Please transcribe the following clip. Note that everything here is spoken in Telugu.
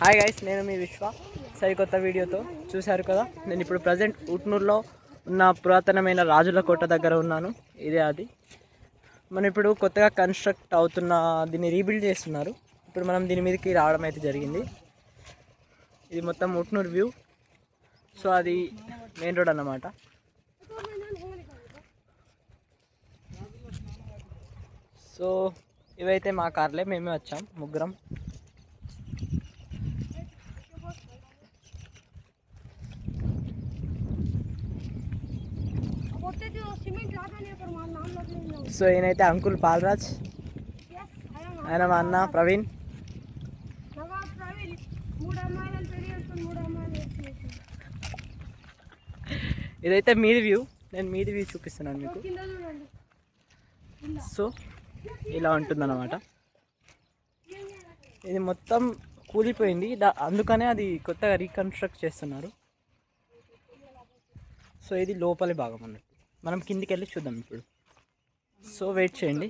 హాయ్ గైస్, నేను మీ విశ్వ. సరికొత్త వీడియోతో చూశారు కదా. నేను ఇప్పుడు ప్రజెంట్ ఉట్నూరులో ఉన్న పురాతనమైన రాజుల కోట దగ్గర ఉన్నాను. ఇదే అది. మనం ఇప్పుడు కొత్తగా కన్స్ట్రక్ట్ అవుతున్న దీన్ని రీబిల్డ్ చేస్తున్నారు. ఇప్పుడు మనం దీని మీదకి రావడం అయితే జరిగింది. ఇది మొత్తం ఉట్నూరు వ్యూ. సో అది మెయిన్ రోడ్ అన్నమాట. సో ఇవైతే మా కార్లే, మేమే వచ్చాం ముగ్గురం. సో ఈయనైతే అంకుల్ పాలరాజ్, ఆయన మా అన్న ప్రవీణ్. ఇదైతే మీది వ్యూ, నేను మీది వ్యూ చూపిస్తున్నాను మీకు. సో ఇలా ఉంటుందన్నమాట. ఇది మొత్తం కూలిపోయింది, అందుకనే అది కొత్తగా రీకన్స్ట్రక్ట్ చేస్తున్నారు. సో ఇది లోపలి భాగం అన్నట్టు. మనం కిందికి వెళ్ళి చూద్దాం ఇప్పుడు. సో వెయిట్ చేయండి.